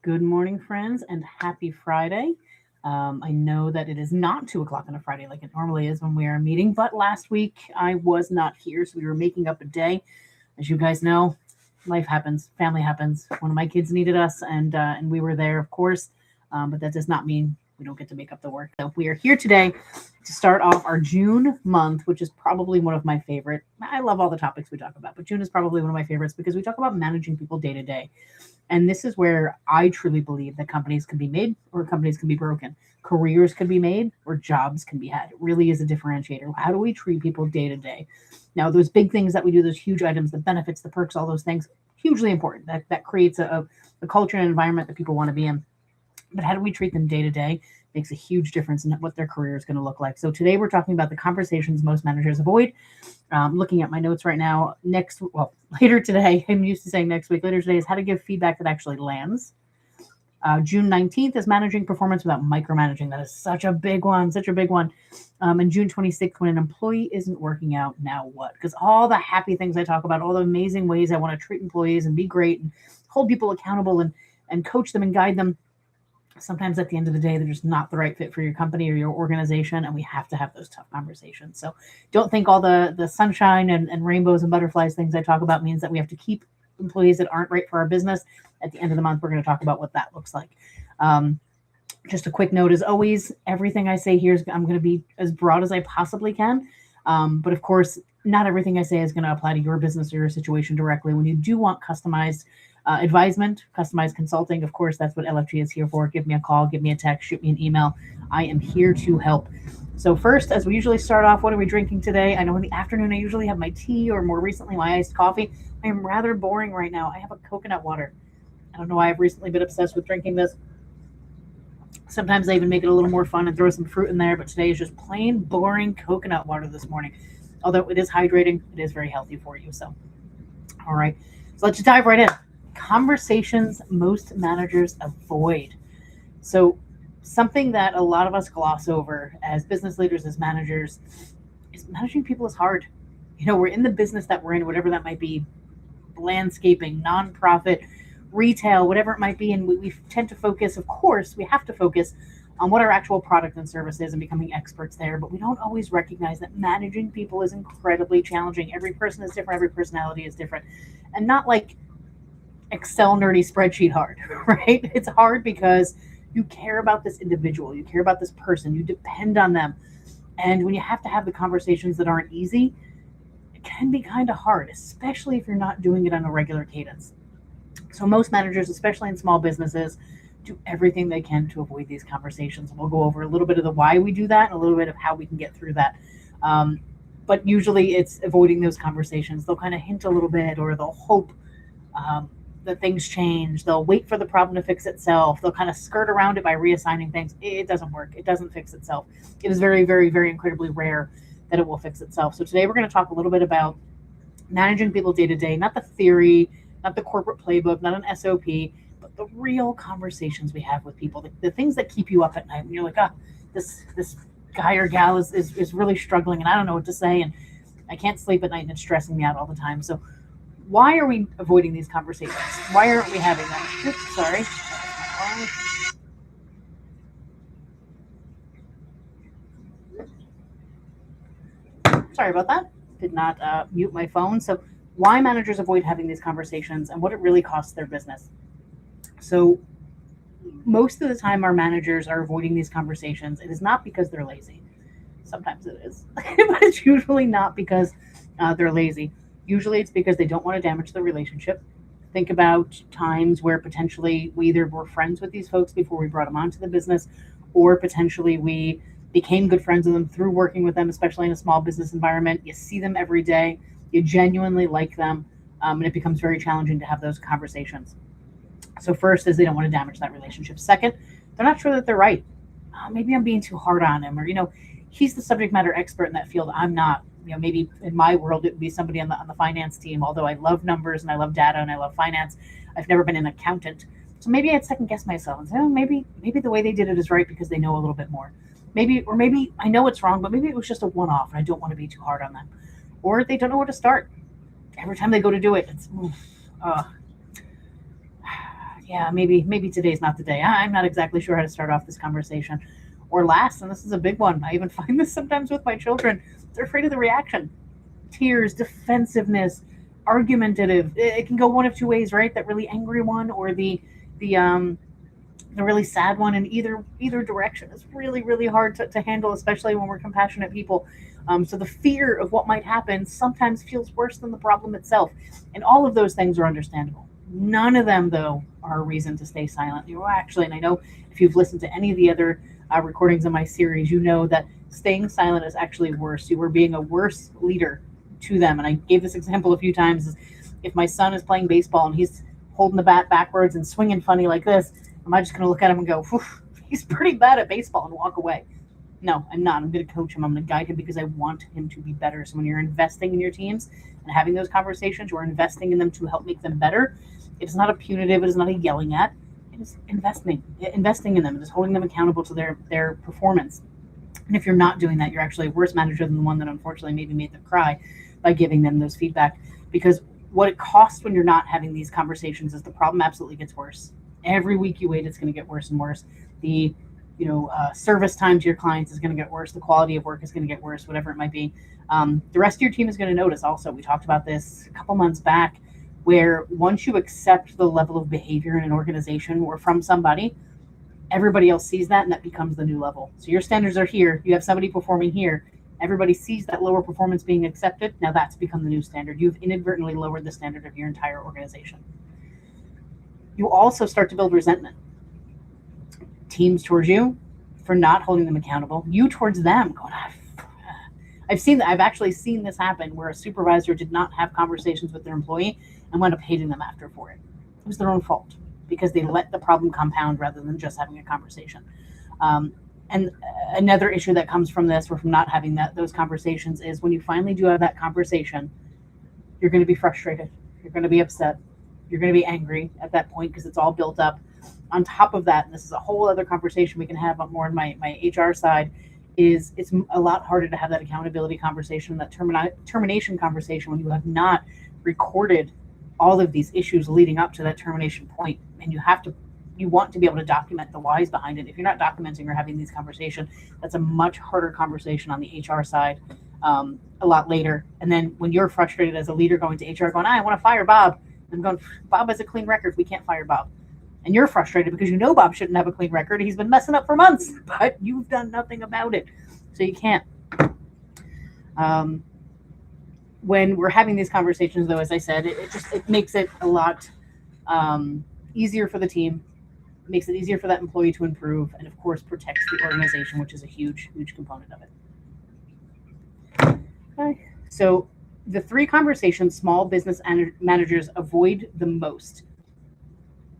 Good morning, friends, and happy Friday. I know that it is not 2 o'clock on a Friday like it normally is when we are meeting, but last week I was not here, so we were making up a day. As you guys know, life happens, family happens. One of my kids needed us, and we were there, of course, but that does not mean we don't get to make up the work. So we are here today to start off our June month, which is probably one of my favorite. I love all the topics we talk about, but June is probably one of my favorites because we talk about managing people day to day. And this is where I truly believe that companies can be made or companies can be broken. Careers can be made or jobs can be had. It really is a differentiator. How do we treat people day to day? Now, those big things that we do, those huge items, the benefits, the perks, all those things, hugely important. That creates a culture and environment that people want to be in. But how do we treat them day to day makes a huge difference in what their career is going to look like. So today we're talking about the conversations most managers avoid. Looking at my notes right now, later today, I'm used to saying next week, later today is how to give feedback that actually lands. June 19th is managing performance without micromanaging. That is such a big one, such a big one. And June 26th, when an employee isn't working out, now what? Because all the happy things I talk about, all the amazing ways I want to treat employees and be great and hold people accountable and coach them and guide them, sometimes at the end of the day, they're just not the right fit for your company or your organization, and we have to have those tough conversations. So don't think all the sunshine and rainbows and butterflies things I talk about means that we have to keep employees that aren't right for our business. At the end of the month, we're going to talk about what that looks like. Um, just a quick note, as always, everything I say here is I'm going to be as broad as I possibly can. But of course, not everything I say is going to apply to your business or your situation directly. When you do want customized advisement, customized consulting, of course, that's what LFG is here for. Give me a call, give me a text, shoot me an email. I am here to help. So first, as we usually start off, what are we drinking today? I know in the afternoon I usually have my tea or more recently my iced coffee. I am rather boring right now. I have a coconut water. I don't know why I've recently been obsessed with drinking this. Sometimes I even make it a little more fun and throw some fruit in there, but today is just plain boring coconut water this morning. Although it is hydrating, it is very healthy for you. So, all right, so let's just dive right in. Conversations most managers avoid. So, something that a lot of us gloss over as business leaders, as managers, is managing people is hard. We're in the business that we're in, whatever that might be, landscaping, nonprofit, retail, whatever it might be. And we tend to focus, of course, we have to focus on what our actual product and service is and becoming experts there. But we don't always recognize that managing people is incredibly challenging. Every person is different, every personality is different. And not like Excel nerdy spreadsheet hard, right? It's hard because you care about this individual, you care about this person, you depend on them. And when you have to have the conversations that aren't easy, it can be kind of hard, especially if you're not doing it on a regular cadence. So most managers, especially in small businesses, do everything they can to avoid these conversations. We'll go over a little bit of the why we do that and a little bit of how we can get through that. Um, but usually it's avoiding those conversations. They'll kind of hint a little bit or they'll hope that things change. They'll wait for the problem to fix itself. They'll kind of skirt around it by reassigning things. It doesn't work. It doesn't fix itself. It is very, very, very incredibly rare that it will fix itself. So today we're going to talk a little bit about managing people day to day, not the theory, not the corporate playbook, not an SOP, but the real conversations we have with people, the things that keep you up at night when you're like, this guy or gal is really struggling and I don't know what to say and I can't sleep at night and it's stressing me out all the time. So why are we avoiding these conversations? Why aren't we having them? Oops, sorry. Sorry about that. Did not mute my phone. So why managers avoid having these conversations and what it really costs their business. So most of the time our managers are avoiding these conversations. It is not because they're lazy. Sometimes it is, but it's usually not because they're lazy. Usually it's because they don't want to damage the relationship. Think about times where potentially we either were friends with these folks before we brought them onto the business, or potentially we became good friends with them through working with them, especially in a small business environment. You see them every day, you genuinely like them, and it becomes very challenging to have those conversations. So first is they don't want to damage that relationship. Second, they're not sure that they're right. Maybe I'm being too hard on him, or he's the subject matter expert in that field. I'm not. Maybe in my world it would be somebody on the finance team. Although I love numbers and I love data and I love finance, I've never been an accountant. So maybe I'd second guess myself and say, oh, maybe the way they did it is right because they know a little bit more. Maybe I know it's wrong, but maybe it was just a one-off, and I don't want to be too hard on them. Or they don't know where to start. Every time they go to do it, it's yeah, maybe today's not the day. I'm not exactly sure how to start off this conversation. Or last, and this is a big one. I even find this sometimes with my children. They're afraid of the reaction. Tears, defensiveness, argumentative. It can go one of two ways, right? That really angry one or the the really sad one, and either direction is really hard to handle, especially when we're compassionate people. So the fear of what might happen sometimes feels worse than the problem itself, and all of those things are understandable. None of them, though, are a reason to stay silent. Actually, and I know if you've listened to any of the other recordings of my series, you know that staying silent is actually worse. You are being a worse leader to them. And I gave this example a few times. Is if my son is playing baseball and he's holding the bat backwards and swinging funny like this, am I just going to look at him and go, he's pretty bad at baseball, and walk away? No, I'm not. I'm going to coach him. I'm going to guide him because I want him to be better. So when you're investing in your teams and having those conversations, you're investing in them to help make them better. It's not a punitive. It is not a yelling at. It is investing in them. It is holding them accountable to their performance. And if you're not doing that, you're actually a worse manager than the one that unfortunately maybe made them cry by giving them those feedback. Because what it costs when you're not having these conversations is the problem absolutely gets worse. Every week you wait, it's going to get worse and worse. The service time to your clients is going to get worse. The quality of work is going to get worse, whatever it might be. The rest of your team is going to notice also. We talked about this a couple months back, where once you accept the level of behavior in an organization or from somebody, everybody else sees that, and that becomes the new level. So your standards are here. You have somebody performing here. Everybody sees that lower performance being accepted. Now that's become the new standard. You've inadvertently lowered the standard of your entire organization. You also start to build resentment. Teams towards you for not holding them accountable. You towards them going, I've actually seen this happen where a supervisor did not have conversations with their employee and wound up hating them after for it. It was their own fault because they let the problem compound rather than just having a conversation. And another issue that comes from this or from not having those conversations is when you finally do have that conversation, you're going to be frustrated. You're going to be upset. You're going to be angry at that point because it's all built up. On top of that, and this is a whole other conversation we can have more on my HR side, is it's a lot harder to have that accountability conversation, that termination conversation when you have not recorded all of these issues leading up to that termination point. And you want to be able to document the whys behind it. If you're not documenting or having these conversations, that's a much harder conversation on the HR side a lot later. And then when you're frustrated as a leader going to HR going, I want to fire Bob. I'm going, Bob has a clean record. We can't fire Bob. And you're frustrated because you know Bob shouldn't have a clean record. He's been messing up for months, but you've done nothing about it. So you can't. When we're having these conversations, though, as I said, it makes it a lot easier for the team. It makes it easier for that employee to improve, and of course protects the organization, which is a huge component of it. Okay. So the 3 conversations small business managers avoid the most,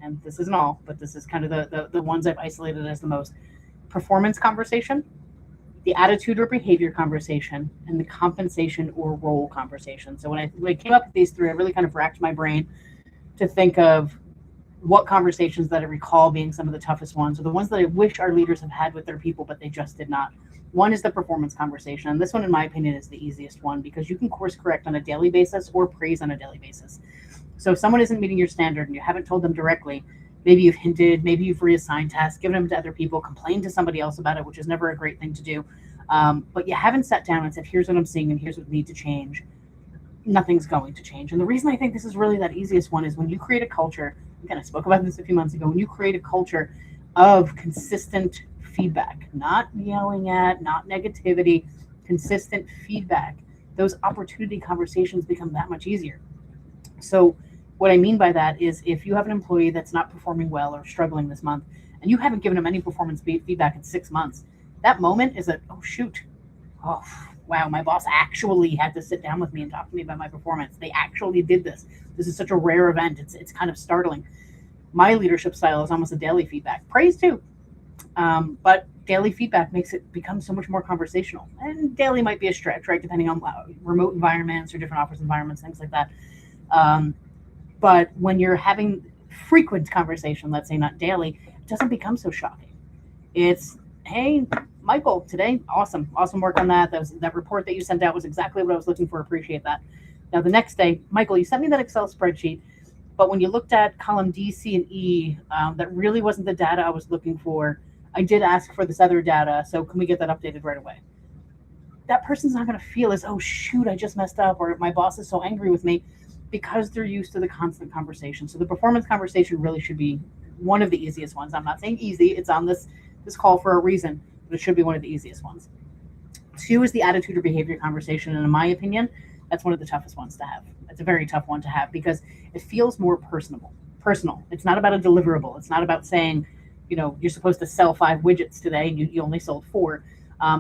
and this isn't all, but this is kind of the ones I've isolated as the most: performance conversation, the attitude or behavior conversation, and the compensation or role conversation. So when I came up with these 3, I really kind of racked my brain to think of what conversations that I recall being some of the toughest ones, or the ones that I wish our leaders have had with their people, but they just did not. One is the performance conversation. And this one, in my opinion, is the easiest one because you can course correct on a daily basis or praise on a daily basis. So if someone isn't meeting your standard and you haven't told them directly, maybe you've hinted, maybe you've reassigned tasks, given them to other people, complained to somebody else about it, which is never a great thing to do. But you haven't sat down and said, here's what I'm seeing and here's what needs to change. Nothing's going to change. And the reason I think this is really that easiest one is when you create a culture, again, I spoke about this a few months ago, when you create a culture of consistent feedback, not yelling at, not negativity, consistent feedback, those opportunity conversations become that much easier. So what I mean by that is if you have an employee that's not performing well or struggling this month, and you haven't given them any performance feedback in 6 months, that moment is oh, wow, my boss actually had to sit down with me and talk to me about my performance. They actually did this. This is such a rare event. It's kind of startling. My leadership style is almost a daily feedback. Praise too. But daily feedback makes it become so much more conversational. And daily might be a stretch, right? Depending on remote environments or different office environments, things like that. But when you're having frequent conversation, let's say not daily, it doesn't become so shocking. It's, hey, Michael, today, awesome work on that. That report that you sent out was exactly what I was looking for. Appreciate that. Now the next day, Michael, you sent me that Excel spreadsheet. But when you looked at column D, C, and E, that really wasn't the data I was looking for. I did ask for this other data, so can we get that updated right away? That person's not going to feel as, oh, shoot, I just messed up, or my boss is so angry with me, because they're used to the constant conversation. So the performance conversation really should be one of the easiest ones. I'm not saying easy. It's on this call for a reason, but it should be one of the easiest ones. 2 is the attitude or behavior conversation. And in my opinion, that's one of the toughest ones to have. It's a very tough one to have because it feels more personal. It's not about a deliverable. It's not about saying, you're supposed to sell 5 widgets today and you only sold 4.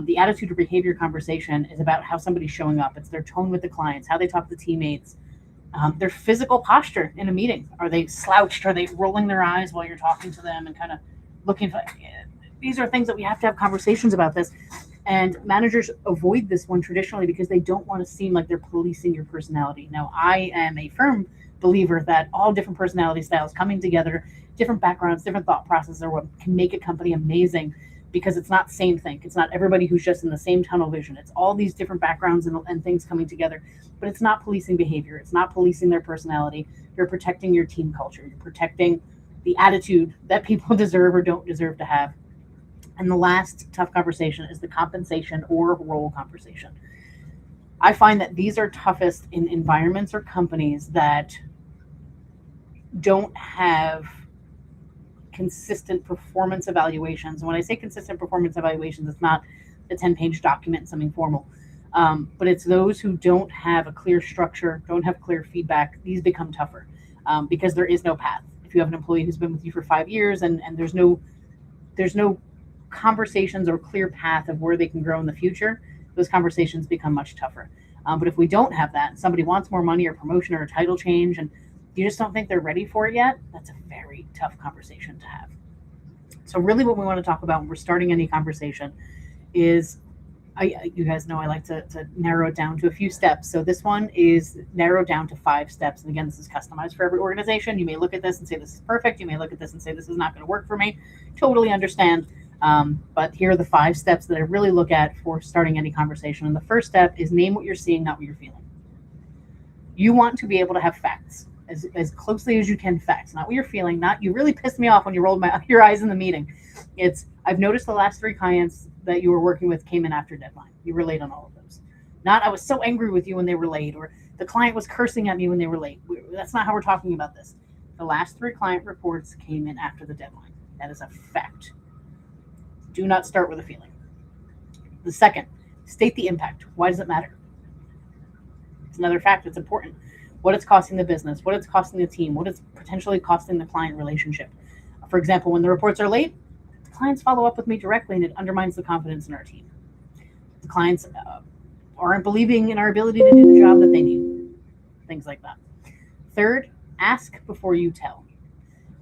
The attitude or behavior conversation is about how somebody's showing up. It's their tone with the clients, how they talk to teammates, their physical posture in a meeting. Are they slouched? Are they rolling their eyes while you're talking to them and kind of looking for? These are things that we have to have conversations about this. And managers avoid this one traditionally because they don't want to seem like they're policing your personality. Now, I am a firm believer that all different personality styles coming together, different backgrounds, different thought processes are what can make a company amazing, because it's not same thing. It's not everybody who's just in the same tunnel vision. It's all these different backgrounds and things coming together, but it's not policing behavior. It's not policing their personality. You're protecting your team culture. You're protecting the attitude that people deserve or don't deserve to have. And the last tough conversation is the compensation or role conversation. I find that these are toughest in environments or companies that don't have consistent performance evaluations. And when I say consistent performance evaluations, it's not the 10-page document, something formal, but it's those who don't have a clear structure, don't have clear feedback. These become tougher because there is no path. If you have an employee who's been with you for 5 years and there's no conversations or clear path of where they can grow in the future, those conversations become much tougher. But if we don't have that, somebody wants more money or promotion or a title change, and you just don't think they're ready for it yet, that's a very tough conversation to have. So really what we want to talk about when we're starting any conversation is, you guys know I like to narrow it down to a few steps. So this one is narrowed down to 5 steps. And again, this is customized for every organization. You may look at this and say, this is perfect. You may look at this and say, this is not going to work for me. Totally understand. But here are the 5 steps that I really look at for starting any conversation. And the first step is name what you're seeing, not what you're feeling. You want to be able to have facts, as closely as you can facts, not what you're feeling, not you really pissed me off when you rolled your eyes in the meeting. It's, I've noticed the last 3 clients that you were working with came in after deadline. You were late on all of those. Not, I was so angry with you when they were late, or the client was cursing at me when they were late. That's not how we're talking about this. The last 3 client reports came in after the deadline. That is a fact. Do not start with a feeling. The second, state the impact. Why does it matter? It's another fact that's important. What it's costing the business, what it's costing the team, what it's potentially costing the client relationship. For example, when the reports are late, the clients follow up with me directly and it undermines the confidence in our team. The clients aren't believing in our ability to do the job that they need. Things like that. Third, ask before you tell.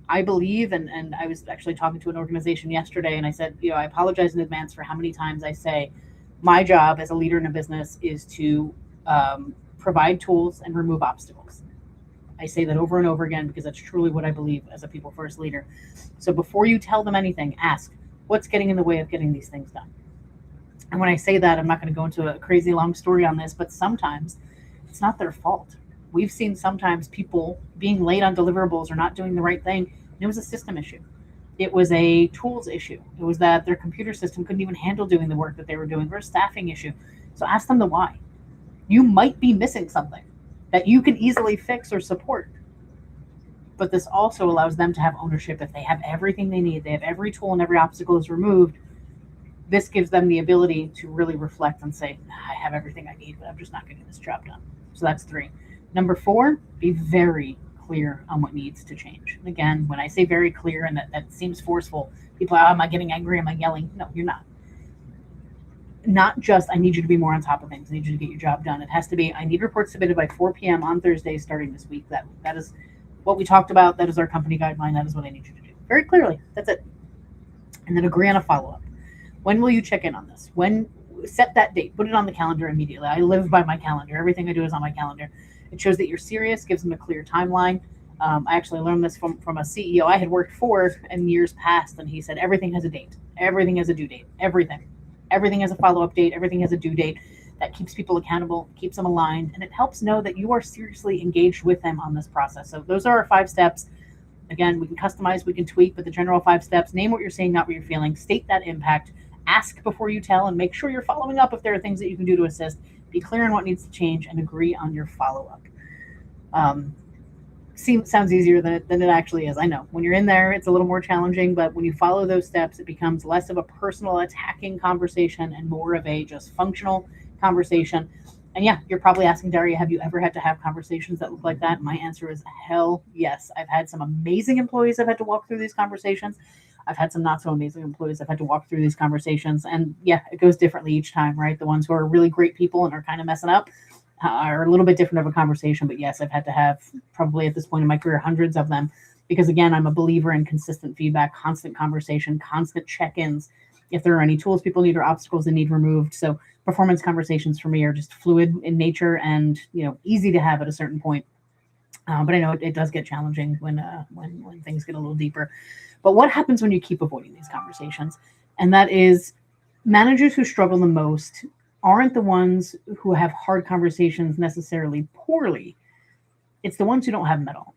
I believe, and I was actually talking to an organization yesterday, and I said, I apologize in advance for how many times I say my job as a leader in a business is to provide tools and remove obstacles. I say that over and over again because that's truly what I believe as a people first leader. So before you tell them anything, ask, what's getting in the way of getting these things done? And when I say that, I'm not going to go into a crazy long story on this, but sometimes it's not their fault. We've seen sometimes people being late on deliverables or not doing the right thing. It was a system issue. It was a tools issue. It was that their computer system couldn't even handle doing the work that they were doing, or a staffing issue. So ask them the why. You might be missing something that you can easily fix or support. But this also allows them to have ownership. If they have everything they need, they have every tool and every obstacle is removed, this gives them the ability to really reflect and say, I have everything I need, but I'm just not getting this job done. So that's 3. Number 4, be very clear on what needs to change. And again, when I say very clear, and that seems forceful, people are, am I getting angry? Am I yelling? No, you're not. Not just, I need you to be more on top of things. I need you to get your job done. It has to be, I need reports submitted by 4 p.m. on Thursday starting this week. That is what we talked about. That is our company guideline. That is what I need you to do. Very clearly. That's it. And then agree on a follow-up. When will you check in on this? When? Set that date. Put it on the calendar immediately. I live by my calendar. Everything I do is on my calendar. It shows that you're serious, gives them a clear timeline. I actually learned this from a CEO I had worked for in years past, and he said everything has a date. Everything has a due date. Everything has a follow-up date. Everything has a due date. That keeps people accountable, keeps them aligned, and it helps know that you are seriously engaged with them on this process. So those are our 5 steps. Again, we can customize, we can tweak, but the general 5 steps: name what you're seeing, not what you're feeling, state that impact, ask before you tell, and make sure you're following up if there are things that you can do to assist. Be clear on what needs to change and agree on your follow up. Um, sounds easier than it actually is. I know when you're in there, it's a little more challenging, but when you follow those steps, it becomes less of a personal attacking conversation and more of a just functional conversation. And yeah, you're probably asking, Daria, have you ever had to have conversations that look like that? My answer is hell yes. I've had some amazing employees I've had to walk through these conversations. I've had some not so amazing employees I've had to walk through these conversations. And yeah, it goes differently each time, right? The ones who are really great people and are kind of messing up are a little bit different of a conversation. But yes, I've had to have, probably at this point in my career, hundreds of them, because again, I'm a believer in consistent feedback, constant conversation, constant check-ins. If there are any tools people need or obstacles they need removed. So performance conversations for me are just fluid in nature and, easy to have at a certain point. But I know it does get challenging when things get a little deeper. But what happens when you keep avoiding these conversations? And that is, managers who struggle the most aren't the ones who have hard conversations necessarily poorly. It's the ones who don't have them at all.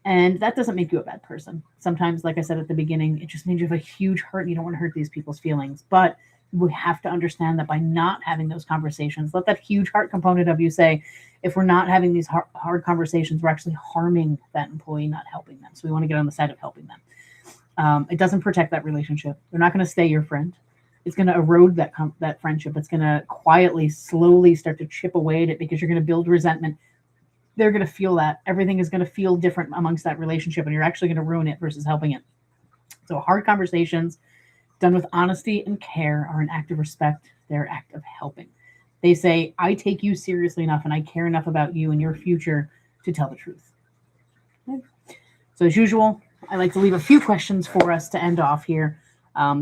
And that doesn't make you a bad person. Sometimes, like I said at the beginning, it just means you have a huge hurt and you don't want to hurt these people's feelings. But we have to understand that by not having those conversations, let that huge heart component of you say, if we're not having these hard conversations, we're actually harming that employee, not helping them. So we want to get on the side of helping them. It doesn't protect that relationship. They're not going to stay your friend. It's going to erode that friendship. It's going to quietly, slowly start to chip away at it because you're going to build resentment. They're going to feel that. Everything is going to feel different amongst that relationship, and you're actually going to ruin it versus helping it. So hard conversations done with honesty and care are an act of respect. They're an act of helping. They say, I take you seriously enough and I care enough about you and your future to tell the truth. Okay. So as usual, I like to leave a few questions for us to end off here.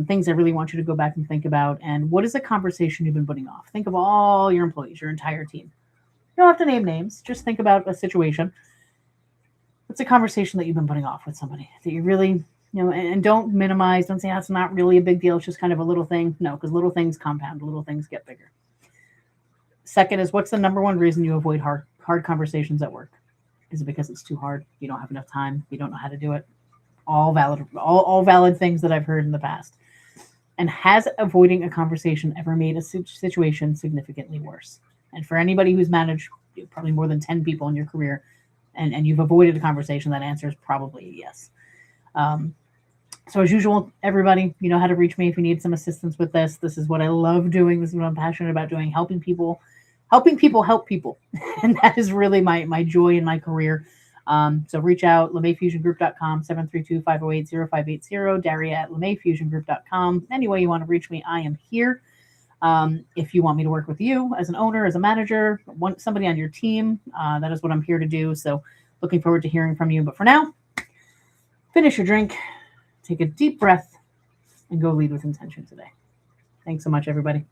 Things I really want you to go back and think about. And what is a conversation you've been putting off? Think of all your employees, your entire team. You don't have to name names. Just think about a situation. What's a conversation that you've been putting off with somebody that you really, and don't minimize. Don't say that's not really a big deal. It's just kind of a little thing. No, because little things compound. Little things get bigger. Second is, what's the number one reason you avoid hard conversations at work? Is it because it's too hard? You don't have enough time? You don't know how to do it? All valid things that I've heard in the past. And has avoiding a conversation ever made a situation significantly worse? And for anybody who's managed probably more than 10 people in your career and you've avoided a conversation, that answer is probably yes. So as usual, everybody, you know how to reach me if you need some assistance with this. This is what I love doing. This is what I'm passionate about doing, helping people help people. And that is really my joy in my career. So reach out, LeMayFusionGroup.com, 732-508-0580, Daria at LeMayFusionGroup.com. Any way you want to reach me, I am here. If you want me to work with you as an owner, as a manager, want somebody on your team, that is what I'm here to do. So looking forward to hearing from you. But for now, finish your drink, take a deep breath, and go lead with intention today. Thanks so much, everybody.